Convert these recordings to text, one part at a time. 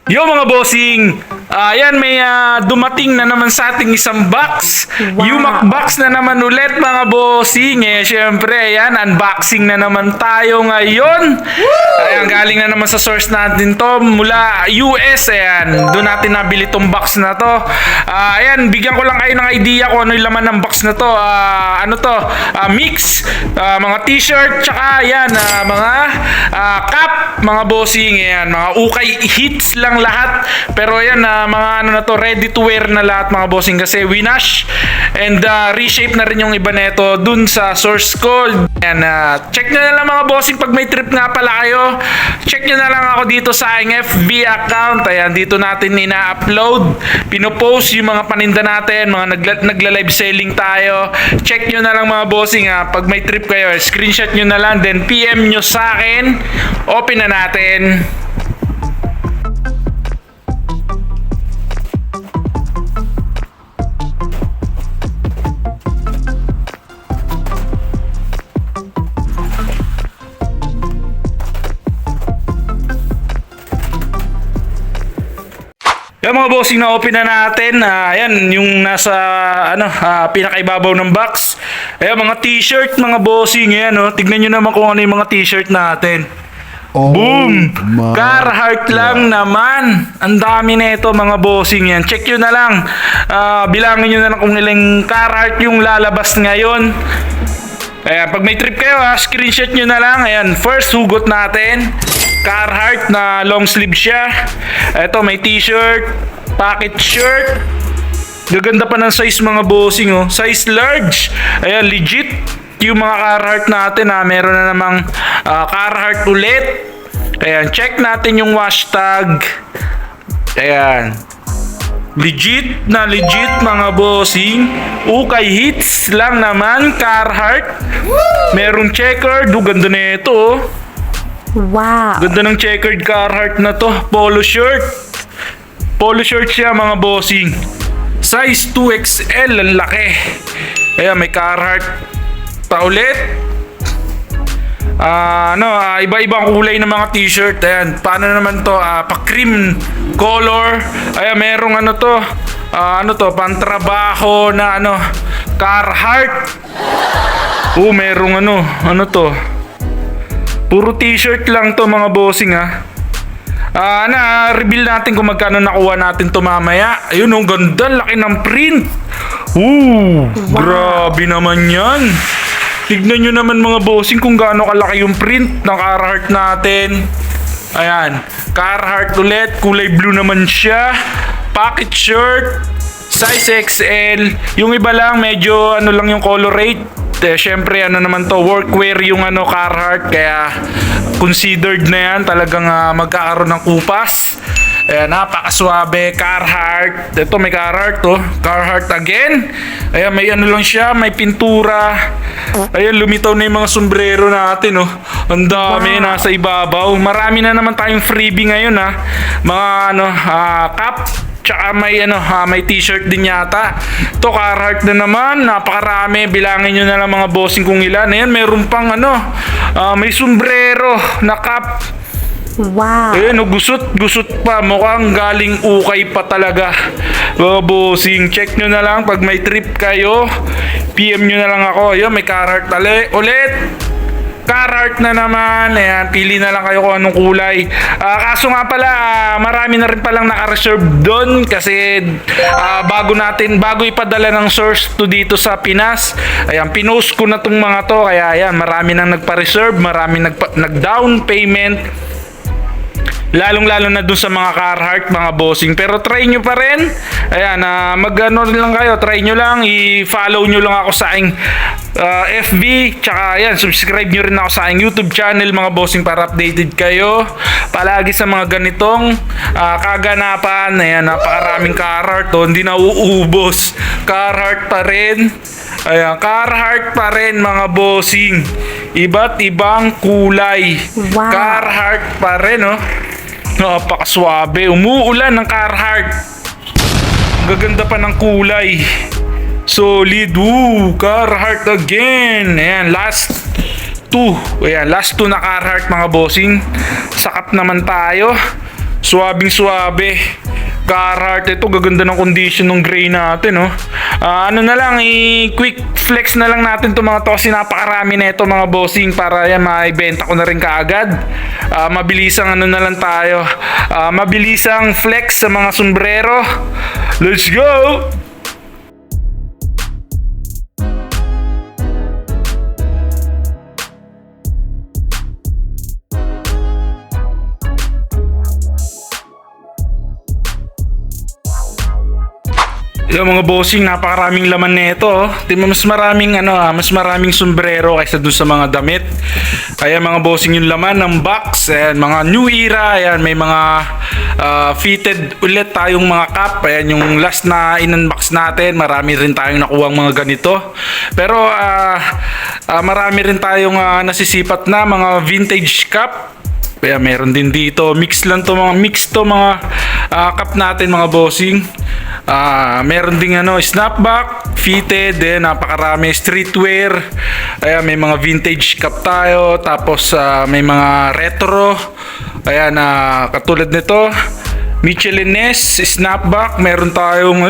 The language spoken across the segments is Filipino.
Yo mga bossing! Ayan, may dumating na naman sa ating isang box. Wow. Yumak box na naman ulit mga bossing. Syempre, ayan, unboxing na naman tayo ngayon. Ayan, galing na naman sa source natin to mula US. Ayan, doon natin nabili tong box na to. Ayan, bigyan ko lang kayo ng idea kung ano yung laman ng box na to. Ano to? Mix, mga t-shirt, tsaka ayan, mga cap, mga bossing. Ayan, mga ukay hits lang lahat. Pero ayan, mga ano na to, ready to wear na lahat mga bossing kasi winash and reshape na rin yung iba nito dun sa source code. Ayan, check nyo na lang mga bossing pag may trip nga pala kayo. Check nyo na lang ako dito sa aking FB account. Ayan, dito natin ina-upload, pinopost yung mga paninda natin, mga nagla-live selling tayo. Check nyo na lang mga bossing pag may trip kayo, screenshot nyo na lang, then PM nyo sa akin, open na natin. Yung mga bossing na open na natin, ayan, yung nasa pinakaibabaw ng box. Ayan, mga t-shirt mga bossing, ayan, tignan nyo naman kung ano yung mga t-shirt natin. Oh, Boom! Carhartt lang naman. Ang dami na ito mga bossing yan. Check nyo na lang. Bilangin nyo na lang kung ilang Carhartt yung lalabas ngayon. Ayan, pag may trip kayo screenshot nyo na lang. Ayan, first hugot natin. Carhartt na long sleeve siya. Ito may t-shirt, pocket shirt. Gaganda pa ng size mga bossing size large. Ayan, legit yung mga Carhartt natin meron na namang Carhartt ulit. Ayan, check natin yung hashtag. Ayan, legit na legit mga bossing. Ukay hits lang naman Carhartt. Merong checkered, ganda na ito wow. Ganda ng checkered Carhartt na to. Polo shirt. Polo shirt siya mga bossing. Size 2XL, ang laki. Ayan, may Carhartt pa ulit. Iba-ibang kulay ng mga t-shirt. Ayan, paano naman to? Pa-cream color. Ayan, merong pantrabaho na Carhartt. Merong puro t-shirt lang to mga bossing reveal natin kung magkano nakuha natin to mamaya. Ayun, ganda, laki ng print. Wow. Grabe naman yan. Tignan nyo naman mga bossing kung gaano kalaki yung print ng Carhartt natin. Ayan, Carhartt ulit, kulay blue naman siya. Pocket shirt, size XL. Yung iba lang medyo lang yung color rate. Syempre naman to, workwear yung Carhartt, kaya considered na yan. Talagang magkakaroon ng kupas. Ayan, napakaswabe. Carhartt. Ito may Carhartt Carhartt again. Ayan, may lang siya, may pintura. Ayan, lumitaw na yung mga sombrero natin Ang dami nasa ibabaw. Marami na naman tayong freebie ngayon Mga cap. Tsaka may t-shirt din yata. Ito Carhartt na naman, napakarami. Bilangin nyo na lang mga bossing kung ilan. Ayan, meron pang may sombrero na cap. Wow. Ayan, gusot pa. Mukhang galing ukay pa talaga. Mga bossing, check nyo na lang pag may trip kayo. PM nyo na lang ako. Ayan, may Carhartt ulit. Carhartt na naman. Ayan, pili na lang kayo kung anong kulay. Kaso nga pala, marami na rin palang naka-reserve doon kasi bago ipadala ng source to dito sa Pinas. Ayan, pinost ko na tong mga to. Kaya ayan, marami nang nagpa-reserve, marami nag-down payment. Lalong-lalo na dun sa mga Carhartt mga bossing. Pero try nyo pa rin. Ayan, lang kayo. Try nyo lang. I-follow nyo lang ako sa aking FB. Tsaka ayan, subscribe nyo rin ako sa aking YouTube channel mga bossing para updated kayo palagi sa mga ganitong kaganapan. Ayan, napakaraming Carhartt hindi na uubos. Carhartt pa rin. Ayan, Carhartt pa rin mga bossing. Iba't ibang kulay. Wow. Carhartt pa rin napakaswabe. Umuulan ng Carhartt. Gaganda pa ng kulay. Solid. Carhartt again. Ayan, last 2. Ayan, last 2 na Carhartt mga bossing. Sakap naman tayo. Suwabing suwabe. Carhartt, ito gaganda ng condition ng gray natin, oh. Ano na lang, quick flex na lang natin to mga to kasi napakarami na ito mga bossing para yan maibenta ko na rin kaagad. Mabilisang ano na lang tayo. Mabilisang flex sa mga sombrero. Let's go! Yung mga bossing, napakaraming laman nito. Oh. Mas maraming sombrero kaysa dun sa mga damit. Ayan mga bossing yung laman ng box. Ayan, mga new era. Ayan, may mga fitted ulit tayong mga cap. Ayan, yung last na in-unbox natin. Marami rin tayong nakuha mga ganito. Pero marami rin tayong nasisipat na mga vintage cap. Kaya meron din dito. Mix mga cup natin mga bossing. Meron ding snapback, fitted, napakarami streetwear. Ayan, may mga vintage cup tayo. Tapos may mga retro. Ayan, katulad nito. Michelin Ness, snapback. Meron tayong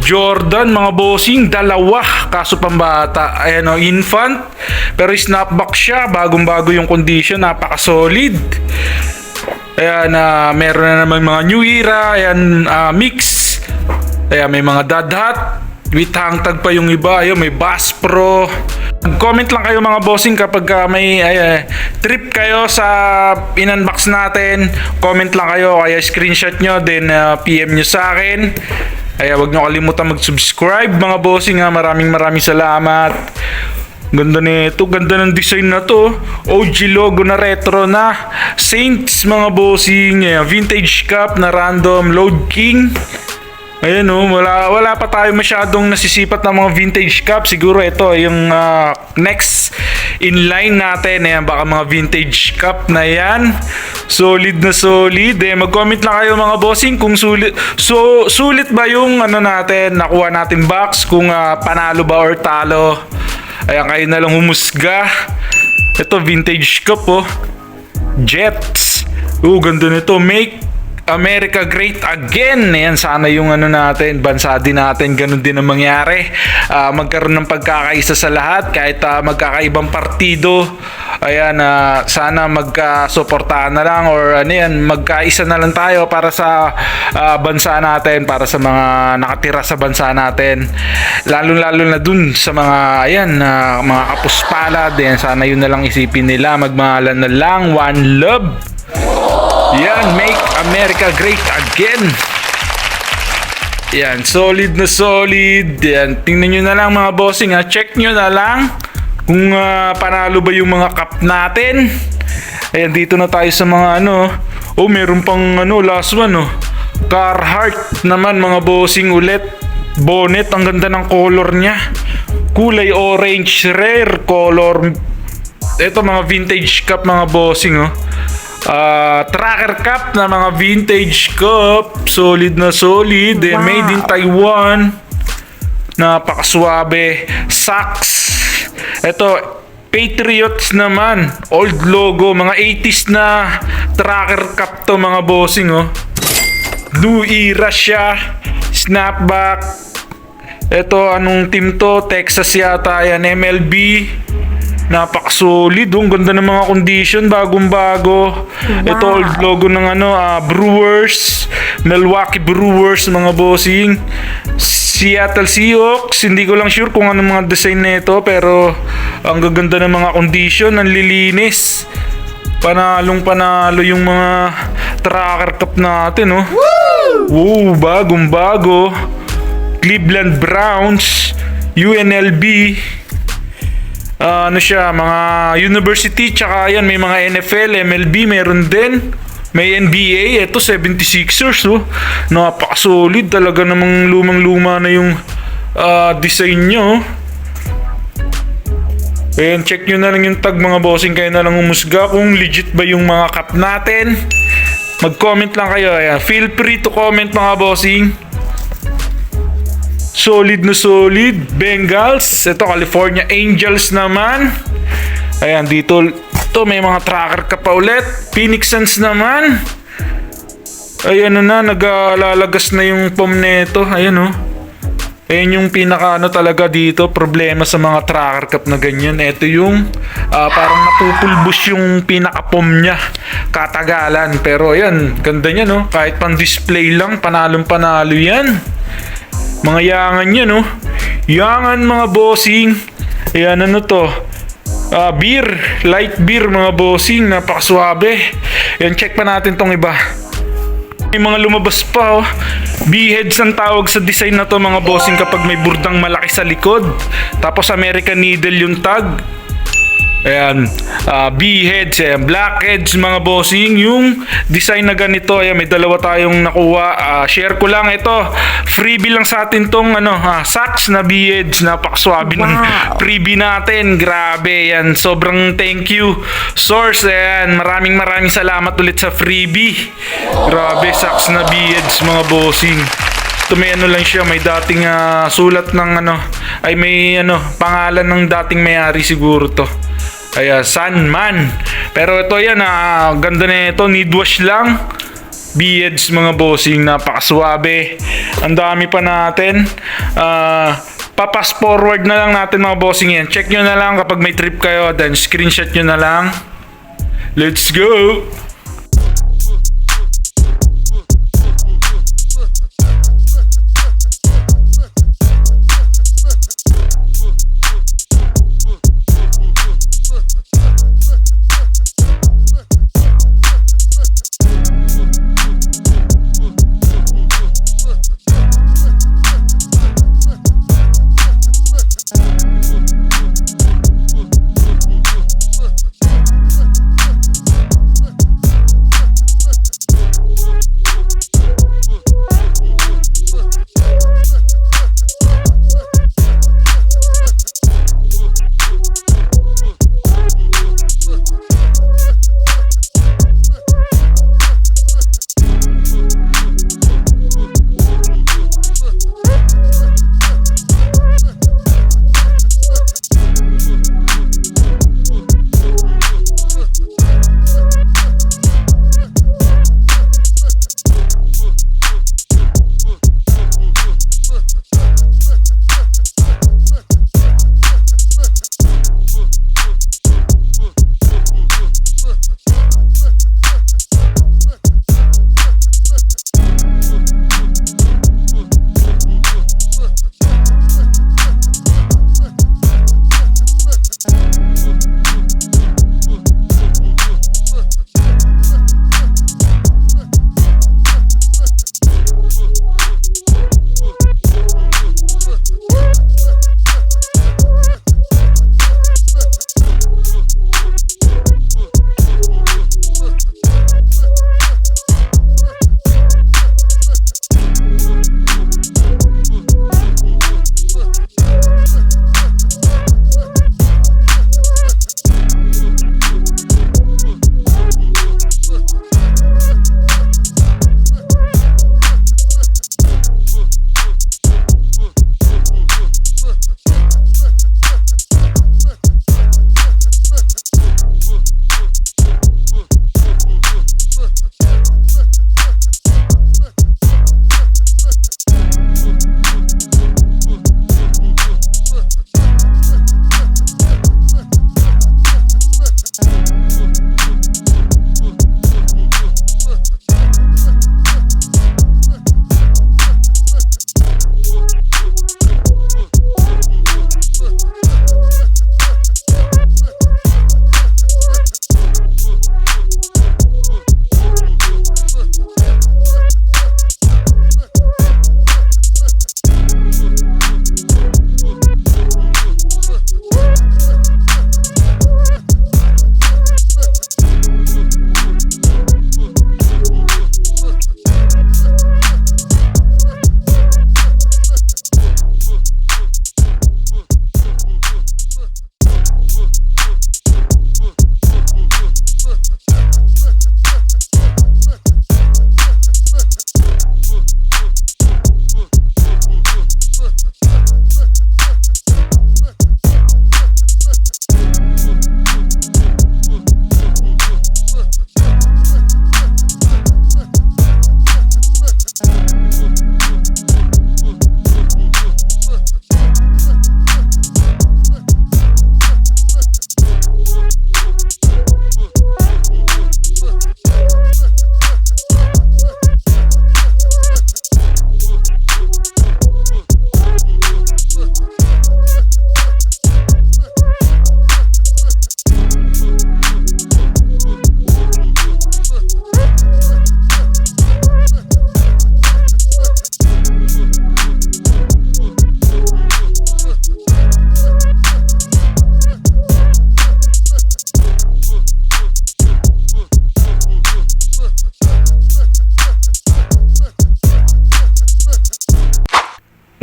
Jordan mga bossing, dalawa. Kaso pambata. Ayan, infant. Pero snapback siya. Bagong-bago yung condition. Napaka-solid. Ayan, meron na naman mga new era. Ayan, mix. Ayan, may mga dad hat. With hangtag pa yung iba. Ayan, may Bass Pro. Comment lang kayo mga bossing kapag may trip kayo sa in-unbox natin. Comment lang kayo, kaya screenshot nyo, then PM nyo sa akin. Kaya wag nyo kalimutan mag-subscribe mga bossing. Maraming salamat. Ganda nito, ganda ng design na to. OG logo na retro na. Saints mga bossing. Vintage cup na random Load King. Ayan wala pa tayo masyadong nasisipat ng mga vintage cup. Siguro ito yung next in line natin. Ayan, baka mga vintage cup na yan. Solid na solid. Mag-comment lang kayo mga bossing kung sulit ba yung natin, nakuha natin box, kung panalo ba or talo. Ayan, kayo na lang humusga. Ito vintage cup Jets. Ganda nito. Make America Great Again. Ayan, sana yung natin, bansa din natin, ganun din ang mangyari. Magkaroon ng pagkakaisa sa lahat kahit magkakaibang partido. Ayan, sana magkasuportahan na lang or magkaisa na lang tayo para sa bansa natin, para sa mga nakatira sa bansa natin. Lalo na dun sa mga mga kapuspalad. Ayan, sana yun na lang isipin nila. Magmahalan na lang. One love. Yan, Make America Great Again. Yan, solid na solid. Yan, tingnan nyo na lang mga bossing. Check nyo na lang kung panalo ba yung mga cup natin. Ayan, dito na tayo sa mga meron pang last one Carhartt naman mga bossing ulit. Bonnet, ang ganda ng color niya. Kulay orange, rare color. Ito mga vintage cup mga bossing tracker cup na mga vintage cup. Solid na solid. Wow. Made in Taiwan. Napakaswabe. Socks. Ito Patriots naman. Old logo. Mga 80s na tracker cup to mga bossing New era siya. Snapback. Ito anong team to? Texas yata yan. MLB. Napaka-solid. Ang ganda ng mga condition. Bagong-bago. Wow. Ito old logo ng Brewers. Milwaukee Brewers mga bossing. Seattle Seahawks. Hindi ko lang sure kung ano mga design nito, pero ang gaganda ng mga condition. Ang lilinis. Panalo yung mga tracker cup natin Wow, bagong-bago. Cleveland Browns. UNLV. Mga university, tsaka yan, may mga NFL, MLB, meron din. May NBA, ito 76ers napaka-solid talaga, namang lumang-luma na yung design nyo. Ayan, check nyo na lang yung tag mga bossing, kayo na lang humusga kung legit ba yung mga cup natin. Mag-comment lang kayo. Ayan, feel free to comment mga bossing. Solid na solid. Bengals. Ito California Angels naman. Ayan, dito may mga tracker ka pa ulit. Phoenix Suns naman. Ayan na, naglalagas na yung pom neto. Ayan oh. Ayan yung pinaka talaga dito, problema sa mga tracker cup na ganyan. Ito yung parang napupulbos yung pinaka-pom niya. Katagalan. Pero ayan, ganda niya no. Kahit pang display lang, panalong panalo yan. Mga yangan yan no. Yangan mga bossing. Ayan ano to. Beer, light beer mga bossing, napakaswabe. Yan, check pa natin tong iba. May mga lumabas pa oh. B-heads ang tawag sa design na to mga bossing kapag may burdang malaki sa likod. Tapos American Needle yung tag. Ayan, B-heads, ayan, blackheads mga bossing. Yung design na ganito, ayan, may dalawa tayong nakuha. Share ko lang ito. Freebie lang sa atin tong socks na B-heads. Napakaswabe ng freebie natin. Grabe, yan. Sobrang thank you, Source. Ayan, maraming salamat ulit sa freebie. Grabe, socks na B-heads mga bossing. Ito may lang siya, may dating sulat ng may pangalan ng dating may-ari siguro to. Kaya Sunman. Pero ito yan, ganda na ito, need wash lang. B-heads mga bossing, napakaswabe. Ang dami pa natin. Papas forward na lang natin mga bossing yan. Check nyo na lang kapag may trip kayo, then screenshot nyo na lang. Let's go!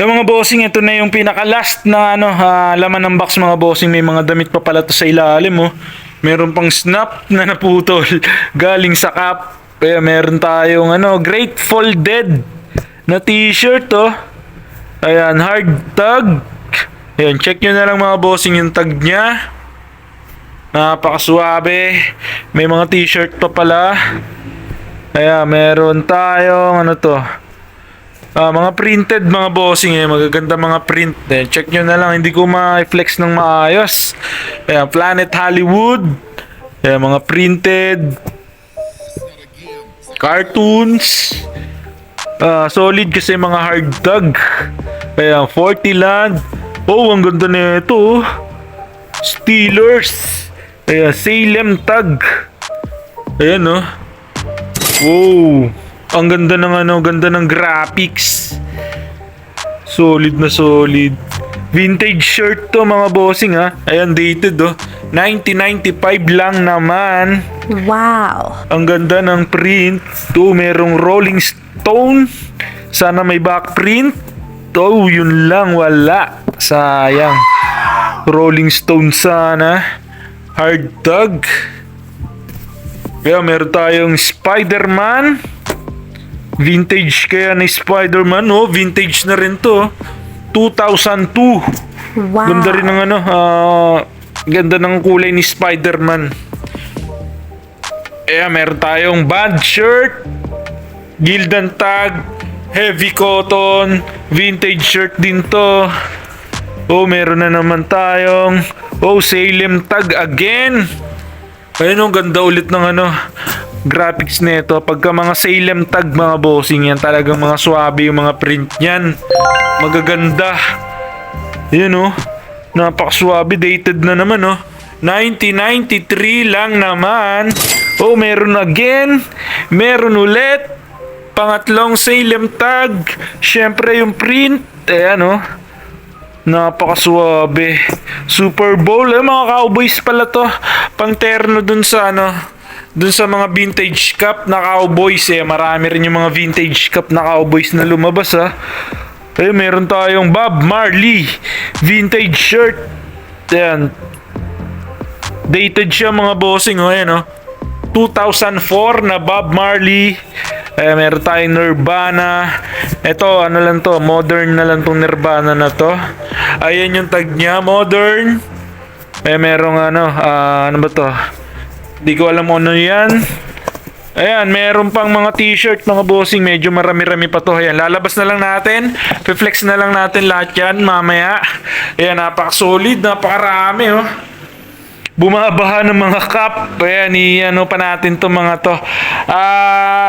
Yung mga bossing, ito na yung pinaka-last na laman ng box mga bossing. May mga damit pa pala to sa ilalim, oh. Meron pang snap na naputol galing sa cup. Kaya meron tayong Grateful Dead na t-shirt, oh. Ayan, hard tag. Ayan, check nyo na lang mga bossing yung tag niya. Napakaswabe. May mga t-shirt pa pala. Ayan, meron tayong mga printed mga bossing, magaganda mga print. Check nyo na lang, hindi ko ma-flex ng maayos. Ayan, Planet Hollywood. Ayan, mga printed cartoons. Solid kasi mga hard tag. Ayan, 40 Land. Oh, ang ganda nito. Steelers. Ayan, Salem tag. Ayan, oh. Wow. Ang ganda ng ganda ng graphics. Solid na solid. Vintage shirt to mga bossing, ha. Ayan, dated, oh. 1995 lang naman. Wow. Ang ganda ng print. To, merong Rolling Stone. Sana may back print. Oh, yun lang, wala. Sayang. Rolling Stone sana. Hard tag. Kaya meron tayong Spider-Man. Vintage kaya ni Spider-Man, oh. Vintage na rin to. 2002. Wow. Ganda rin ng ganda ng kulay ni Spider-Man. Meron tayong band shirt. Gildan tag. Heavy cotton. Vintage shirt din to. Oh, meron na naman tayong Salem tag again. Ayun, ganda ulit ng graphics nito. Pagka mga Salem tag mga bossing, yan talagang mga swabe yung mga print niyan. Magaganda. Yun, napakaswabe. Dated na naman, 1993 lang naman. Oh, meron again. Meron ulit. Pangatlong Salem tag. Syempre yung print. Ayan, napakaswabe. Super Bowl, mga Cowboys pala to. Pang terno dun sa dun sa mga vintage cup na Cowboys, marami rin yung mga vintage cup na Cowboys na lumabas, ha. Meron tayong Bob Marley vintage shirt. Ayan. Dated siya mga bossing, ayan, 2004 na Bob Marley. Meron tayong Nirvana. Ito, lang to, modern na lang tong Nirvana na to. Ayan yung tag niya, modern. Merong ano ba to? Di ko alam ano yan. Ayan, meron pang mga t-shirt mga bossing. Medyo marami-rami pa to. Ayan, lalabas na lang natin. Flex na lang natin lahat yan mamaya. Ayan, napaka-solid, napakarami, bumabaha ng mga cup. Ayan, pa natin to mga to.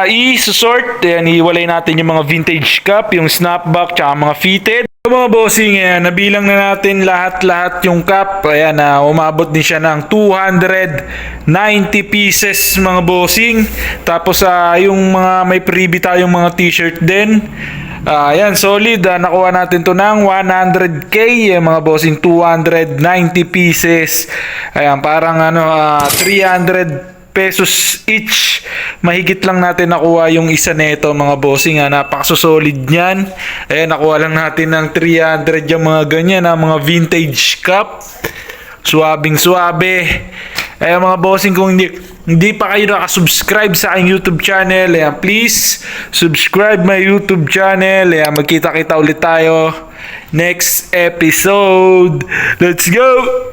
I-sort. Ayan, iwalay natin yung mga vintage cup, yung snapback, tsaka mga fitted. Mga bossing, ayan, nabilang na natin lahat-lahat yung cup. Ayan, umabot din siya ng 290 pieces mga bossing. Tapos yung mga may freebie tayong mga t-shirt din. Ayan, solid. Nakuha natin to ng 100k, mga bossing, 290 pieces. Ayan, parang 300 pesos each. Mahigit lang natin nakuha yung isa nito mga bossing. Napakasolid niyan. Ayan, nakuha lang natin ng 300 yung mga ganyan, mga vintage cup. Suwabing suwabe. Ayan mga bossing, kung hindi pa kayo nakasubscribe sa aking YouTube channel, ayan, please subscribe my YouTube channel. Ayan, magkita-kita ulit tayo next episode. Let's go!